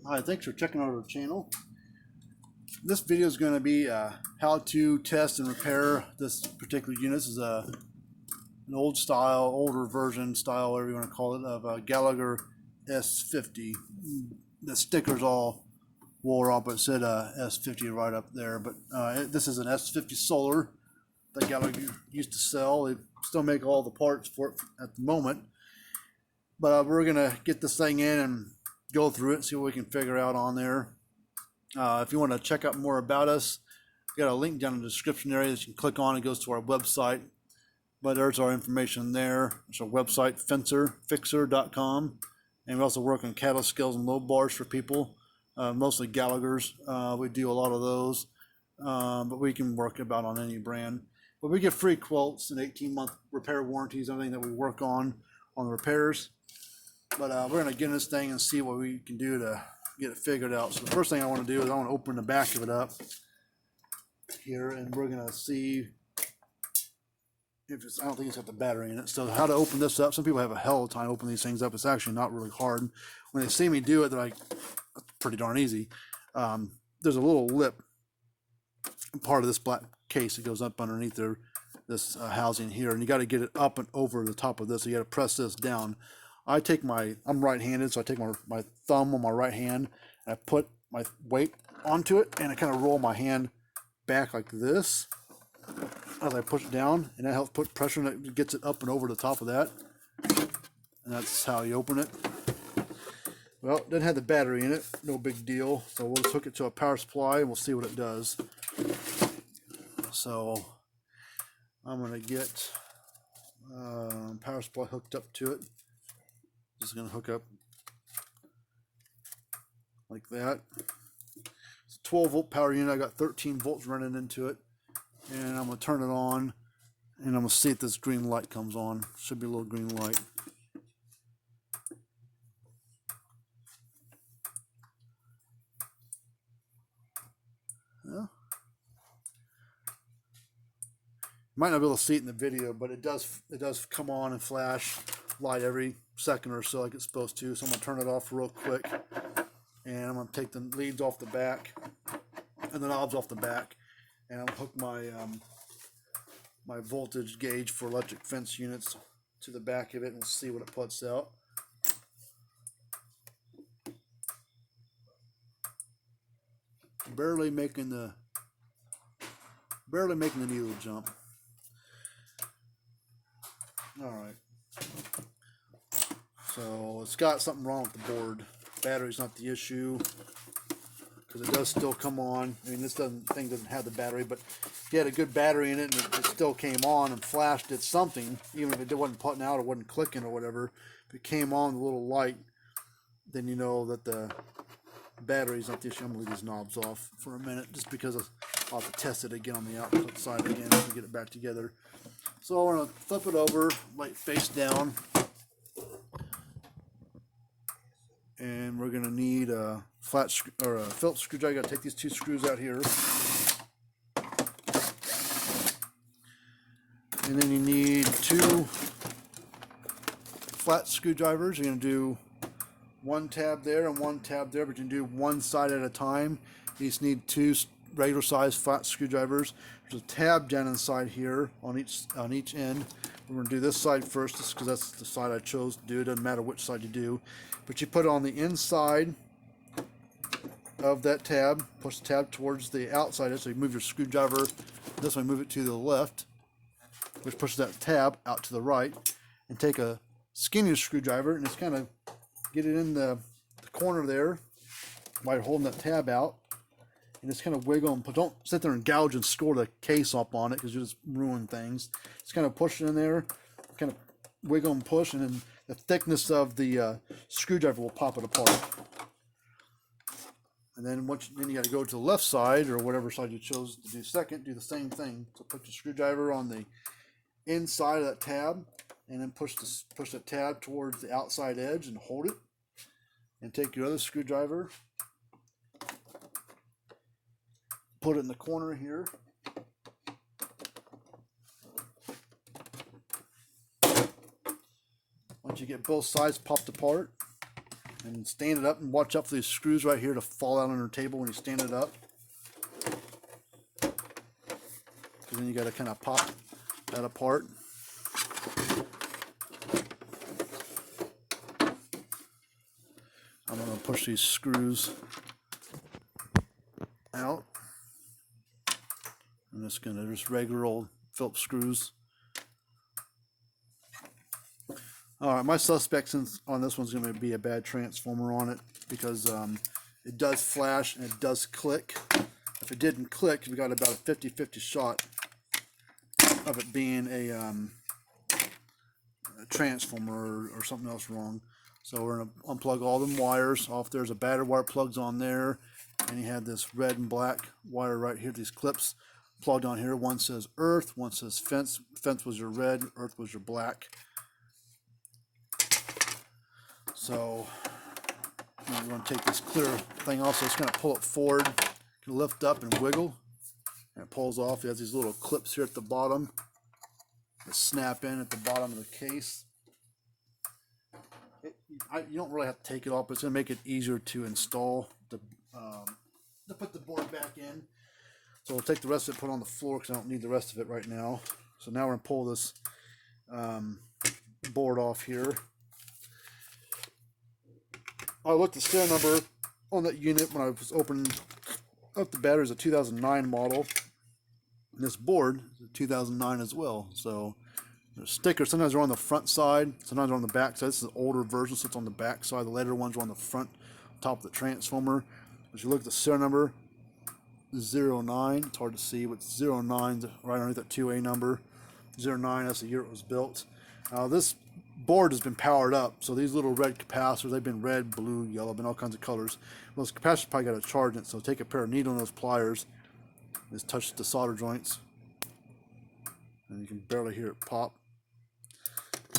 Hi, thanks for checking out our channel. This video is going to be how to test and repair this particular unit. This is an older version style, whatever you want to call it, of a Gallagher S50. The sticker's all wore off, but it said S50 right up there. But this is an S50 Solar that Gallagher used to sell. They still make all the parts for it at the moment. But we're going to get this thing in and go through it, see what we can figure out on there. If you want to check out more about us, we got a link down in the description area that you can click on. It goes to our website. But there's our information there. It's our website, fixer.com. And we also work on cattle scales and low bars for people, mostly Gallagher's. We do a lot of those, but we can work about on any brand. But we get free quotes and 18-month repair warranties, everything that we work on the repairs. But we're going to get in this thing and see what we can do to get it figured out. So the first thing I want to do is I want to open the back of it up here, and we're going to see if it's, I don't think it's got the battery in it. So how to open this up. Some people have a hell of a time opening these things up. It's actually not really hard. When they see me do it, they're like, that's pretty darn easy. There's a little lip part of this black case that goes up underneath this housing here, and you got to get it up and over the top of this. So you got to press this down. I'm right-handed, so I take my thumb on my right hand, and I put my weight onto it, and I kind of roll my hand back like this as I push it down, and that helps put pressure, and it gets it up and over the top of that. And that's how you open it. Well, it doesn't have the battery in it, no big deal. So we'll just hook it to a power supply, and we'll see what it does. So I'm going to get power supply hooked up to it. Just going to hook up like that. It's a 12-volt power unit. I got 13 volts running into it, and I'm going to turn it on, and I'm going to see if this green light comes on. Should be a little green light. Yeah. You might not be able to see it in the video, but it does come on and flash light every second or so like it's supposed to. So I'm gonna turn it off real quick, and I'm gonna take the leads off the back and the knobs off the back, and I'm gonna hook my my voltage gauge for electric fence units to the back of it, and we'll see what it puts out. Barely making the needle jump. All right. So it's got something wrong with the board. Battery's not the issue, because it does still come on. I mean, this thing doesn't have the battery, but if you had a good battery in it and it still came on and flashed, did something, even if it wasn't putting out or wasn't clicking or whatever, if it came on with a little light, then you know that the battery's not the issue. I'm going to leave these knobs off for a minute, just because I'll have to test it again on the output side again to get it back together. So I'm going to flip it over, light face down. And we're going to need a Phillips screwdriver. I got to take these two screws out here. And then you need two flat screwdrivers. You're going to do one tab there and one tab there, but you can do one side at a time. You just need two regular size flat screwdrivers. There's a tab down inside here on each end. We're going to do this side first, just because that's the side I chose to do. It doesn't matter which side you do. But you put it on the inside of that tab, push the tab towards the outside, so you move your screwdriver this way, move it to the left, which pushes that tab out to the right, and take a skinnier screwdriver and just kind of get it in the corner there while you're holding that tab out, and just kind of wiggle and don't sit there and gouge and score the case up on it, because you just ruin things. Just kind of push it in there, kind of wiggle and push, and then the thickness of the screwdriver will pop it apart. And then then you got to go to the left side, or whatever side you chose to do second, do the same thing. So put your screwdriver on the inside of that tab, and then push the tab towards the outside edge and hold it. And take your other screwdriver, put it in the corner here. Once you get both sides popped apart, and stand it up, and watch out for these screws right here to fall out on your table when you stand it up. And then you got to kind of pop that apart. I'm going to push these screws out. I'm just going to just regular old Phillips screws. Alright, my suspect on this one's going to be a bad transformer on it, because it does flash and it does click. If it didn't click, we got about a 50-50 shot of it being a transformer or something else wrong. So we're going to unplug all them wires off. There's a battery wire plugs on there, and you have this red and black wire right here, these clips plugged on here. One says earth, one says fence. Fence was your red, earth was your black. So I'm going to take this clear thing also, it's going to pull it forward, lift up and wiggle, and it pulls off. It has these little clips here at the bottom that snap in at the bottom of the case. You don't really have to take it off, but it's going to make it easier to install, to put the board back in. So we'll take the rest of it, put it on the floor, because I don't need the rest of it right now. So now we're going to pull this board off here. I looked at the serial number on that unit when I was opening up the battery. It's a 2009 model. And this board is a 2009 as well. So there's stickers. Sometimes they're on the front side, sometimes they're on the back side. This is an older version, so it's on the back side. The later ones are on the front, top of the transformer. As you look at the serial number, 09. It's hard to see, but 09 right underneath that 2A number. 09, that's the year it was built. This board has been powered up, so these little red capacitors, they've been red, blue, yellow, been all kinds of colors. Well, this capacitor's probably got a charge in it, so take a pair of needle nose pliers, just touch the solder joints, and you can barely hear it pop.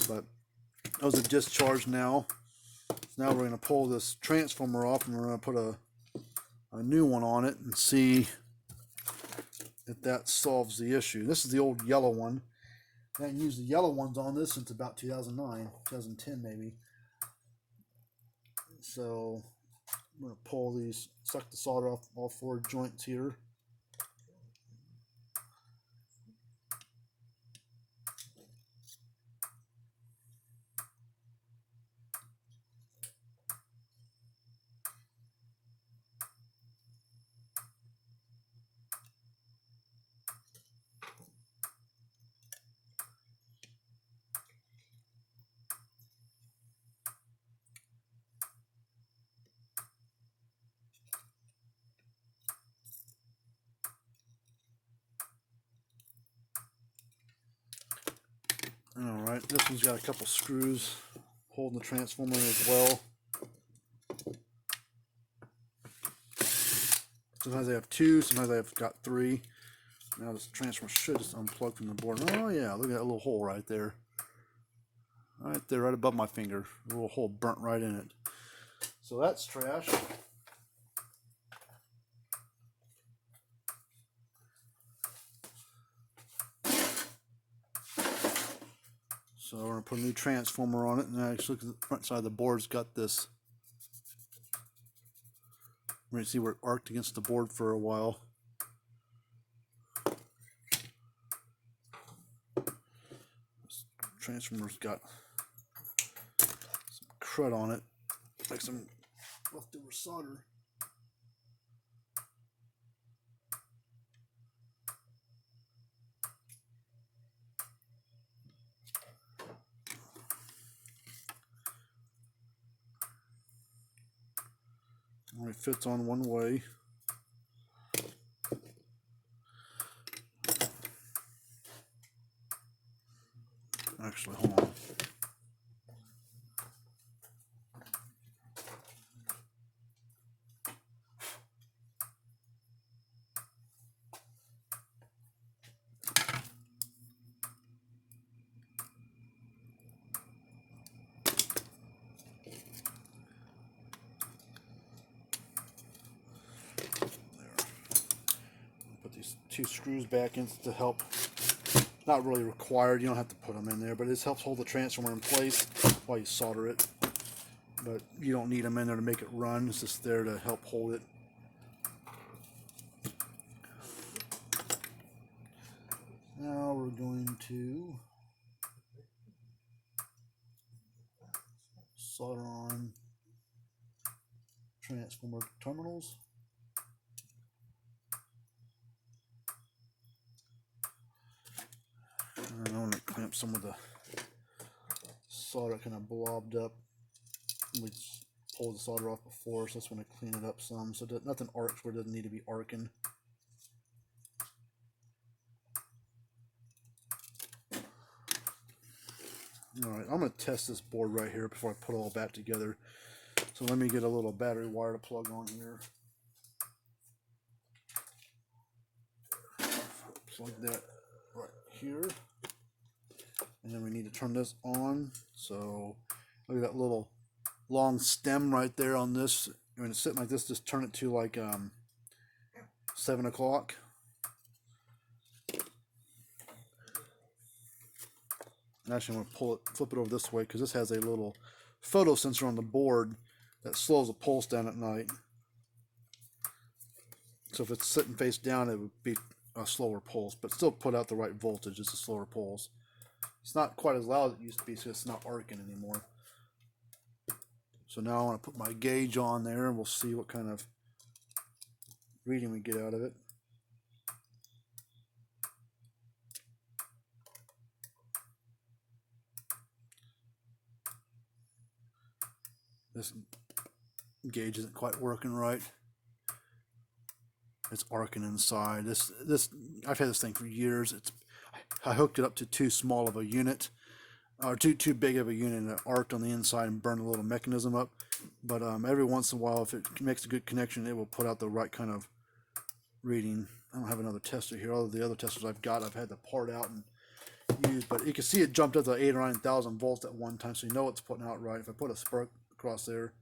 But those are discharged now. So now we're going to pull this transformer off, and we're going to put a new one on it and see if that solves the issue. This is the old yellow one. I haven't used the yellow ones on this since about 2009, 2010 maybe. So I'm going to pull these, suck the solder off all four joints here. Alright, this one's got a couple screws holding the transformer as well. Sometimes I have two, sometimes I've got three. Now this transformer should just unplug from the board. Oh yeah, look at that little hole right there. Right there, right above my finger. A little hole burnt right in it. So that's trash. So we're going to put a new transformer on it, and actually look at the front side of the board's got this. We're going to see where it arced against the board for a while. This transformer's got some crud on it, like some leftover solder. Only fits on one way. Actually, hold on. Two screws back in to help. Not really required, you don't have to put them in there, but it helps hold the transformer in place while you solder it. but you don't need them in there to make it run. It's just there to help hold it. Now we're going to solder on transformer terminals. And I want to clean up some of the solder kind of blobbed up. We pulled the solder off before, so I just want to clean it up some so that nothing arcs where it doesn't need to be arcing. Alright, I'm going to test this board right here before I put it all back together. So let me get a little battery wire to plug on here. Plug that right here. And then we need to turn this on. So look at that little long stem right there on this. When it's sitting like this, just turn it to like 7 o'clock. And actually, I'm going to flip it over this way because this has a little photo sensor on the board that slows the pulse down at night. So if it's sitting face down, it would be a slower pulse, but still put out the right voltage. It's a slower pulse. It's not quite as loud as it used to be, so it's not arcing anymore. So now I want to put my gauge on there, and we'll see what kind of reading we get out of it. This gauge isn't quite working right. It's arcing inside. This I've had this thing for years. I hooked it up to too small of a unit, or too big of a unit, and it arced on the inside and burned a little mechanism up. But every once in a while, if it makes a good connection, it will put out the right kind of reading. I don't have another tester here. All of the other testers I've got, I've had to part out and use. But you can see it jumped up to 8,000 or 9,000 volts at one time, so you know it's putting out right. If I put a spark across there,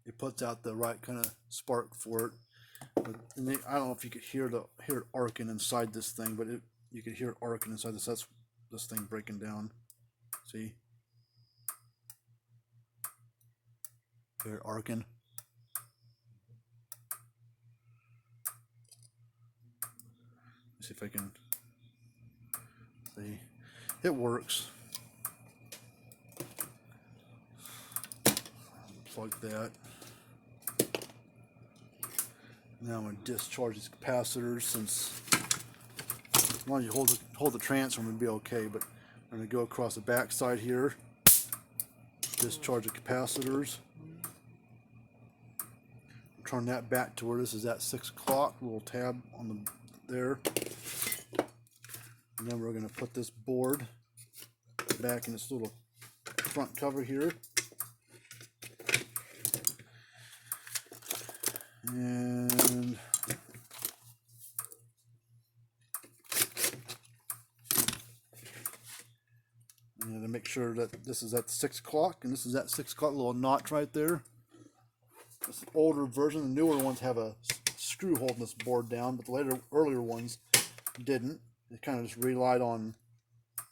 it puts out the right kind of spark for it. But I don't know if you could hear it arcing inside this thing, but you could hear it arcing inside this. That's this thing breaking down. See? Hear it arcing. Let's see if I can see. It works. Plug that. Now I'm going to discharge these capacitors, since as long as you hold the transformer, it'll be okay. But I'm going to go across the back side here, discharge the capacitors, turn that back to where this is at 6 o'clock. Little tab on there, and then we're going to put this board back in this little front cover here. And to make sure that this is at 6 o'clock and this is at 6 o'clock, little notch right there. This older version, the newer ones have a screw holding this board down, but the earlier ones didn't. They kind of just relied on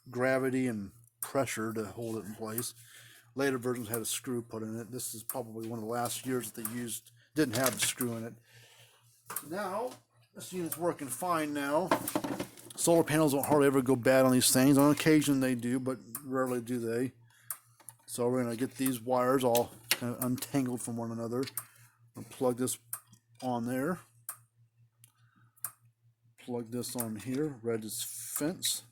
gravity and pressure to hold it in place. Later versions had a screw put in it. This is probably one of the last years that they didn't have the screw in it. Now, this unit's working fine now. Solar panels don't hardly ever go bad on these things. On occasion they do, but rarely do they. So we're going to get these wires all kind of untangled from one another. I'll plug this on there. Plug this on here. Red is fence.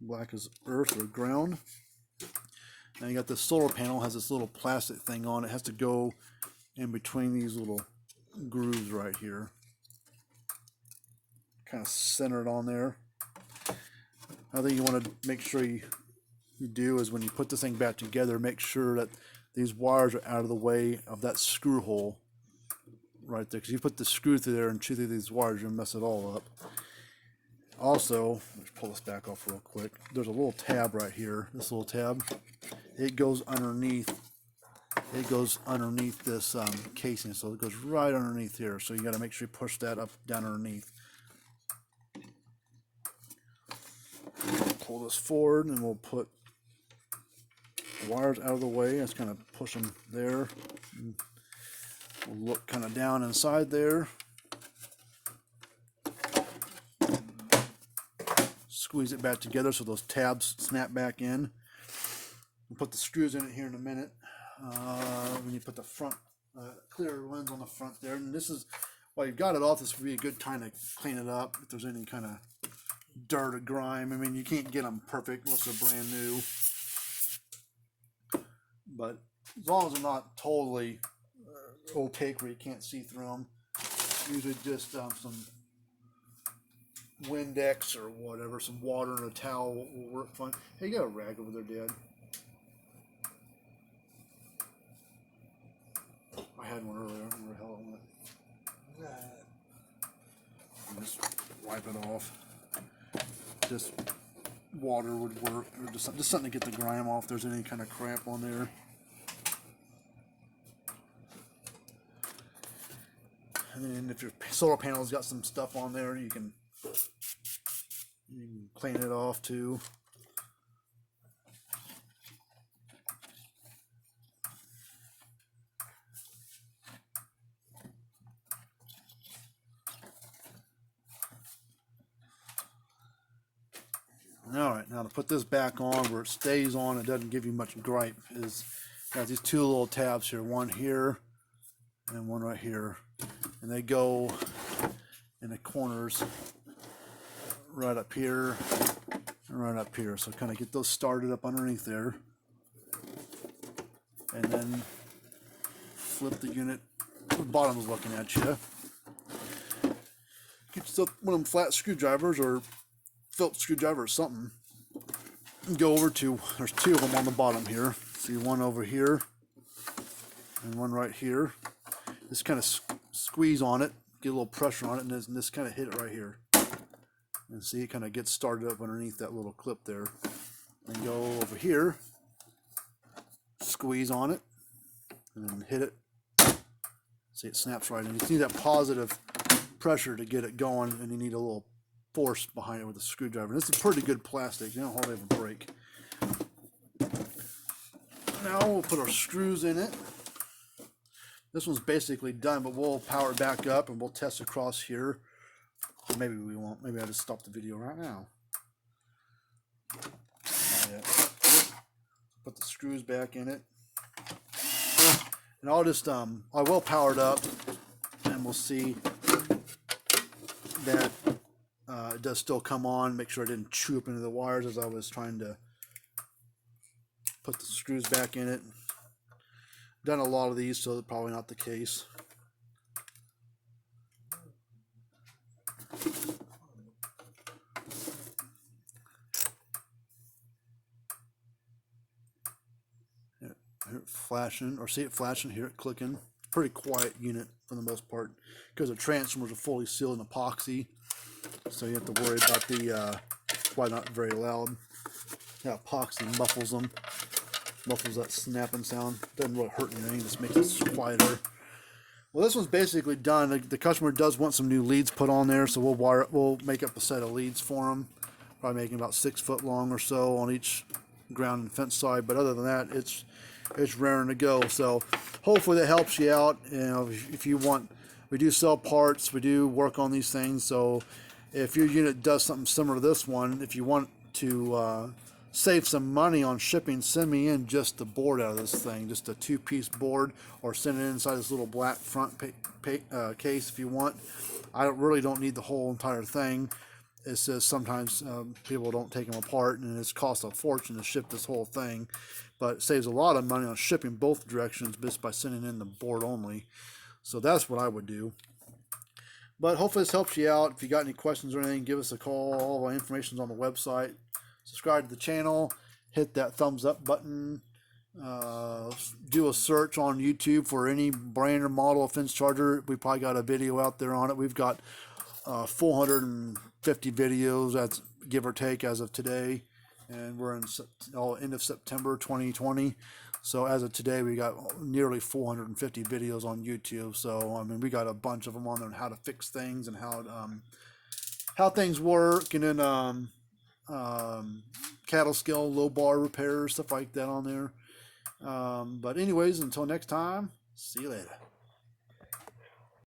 Black is earth or ground. Now you got the solar panel, has this little plastic thing on it. It has to go in between these little grooves right here. Kind of center it on there. Another thing you want to make sure you do is when you put this thing back together, make sure that these wires are out of the way of that screw hole right there. Because you put the screw through there and chew through these wires, you'll mess it all up. Also, let's pull this back off real quick. There's a little tab right here. This little tab, it goes underneath. It goes underneath this casing, so it goes right underneath here. So you got to make sure you push that up down underneath. Pull this forward, and we'll put the wires out of the way. Let's kind of push them there. And we'll look kind of down inside there. Squeeze it back together so those tabs snap back in. We'll put the screws in it here in a minute. When you put the front clear lens on the front there, and this is while you've got it off, this would be a good time to clean it up if there's any kind of dirt or grime. I mean, you can't get them perfect unless they're brand new, but as long as they're not totally opaque where you can't see through them, usually just some Windex or whatever, some water and a towel will work fine. Hey, you got a rag over there, Dad? I had one earlier. I don't know where the hell it went. Just wipe it off. Just water would work, or just something to get the grime off if there's any kind of crap on there. And then if your solar panel's got some stuff on there, you can clean it off too. Alright, now to put this back on where it stays on, it doesn't give you much gripe, is got these two little tabs here, one here and one right here, and they go in the corners right up here and right up here, so kind of get those started up underneath there, and then flip the unit. The bottom is looking at you. Get yourself one of them flat screwdrivers or Phillips screwdriver or something. Go over to, there's two of them on the bottom here. See one over here and one right here. Just kind of squeeze on it, get a little pressure on it, and just kind of hit it right here. And see, it kind of gets started up underneath that little clip there. And go over here, squeeze on it, and then hit it. See, it snaps right in. You just need that positive pressure to get it going, and you need a little force behind it with a screwdriver. And this is pretty good plastic. You don't hardly ever break. Now we'll put our screws in it. This one's basically done, but we'll power it back up and we'll test across here. Maybe we won't. Maybe I'll just stop the video right now. Put the screws back in it. And I'll just, I will power it up, and we'll see that it does still come on. Make sure I didn't chew up into the wires as I was trying to put the screws back in it. Done a lot of these, so probably not the case. Hear it flashing, or see it flashing, hear it clicking. Pretty quiet unit for the most part, because the transformers are fully sealed in epoxy, so you have to worry about the why not very loud. Yeah, epoxy muffles them, muffles that snapping sound. Doesn't really hurt anything, just makes it quieter. Well, this one's basically done. The customer does want some new leads put on there, so we'll make up a set of leads for them, probably making about 6 foot long or so on each ground and fence side. But other than that, it's raring to go. So hopefully that helps you out. You know, if you want, we do sell parts, we do work on these things. So if your unit does something similar to this one, if you want to save some money on shipping, send me in just the board out of this thing, just a 2-piece board, or send it inside this little black front case if you want. I really don't need the whole entire thing. It's just sometimes people don't take them apart, and it's cost a fortune to ship this whole thing, but it saves a lot of money on shipping both directions just by sending in the board only. So that's what I would do. But hopefully this helps you out. If you got any questions or anything, give us a call. All of our information is on the website. Subscribe to the channel, hit that thumbs up button, do a search on YouTube for any brand or model of fence charger. We probably got a video out there on it. We've got 450 videos, that's give or take, as of today, and we're in end of September 2020. So as of today, we got nearly 450 videos on YouTube. So I mean, we got a bunch of them on there on how to fix things and how things work, and then cattle scale, low bar repair, stuff like that on there. But anyways, until next time, see you later.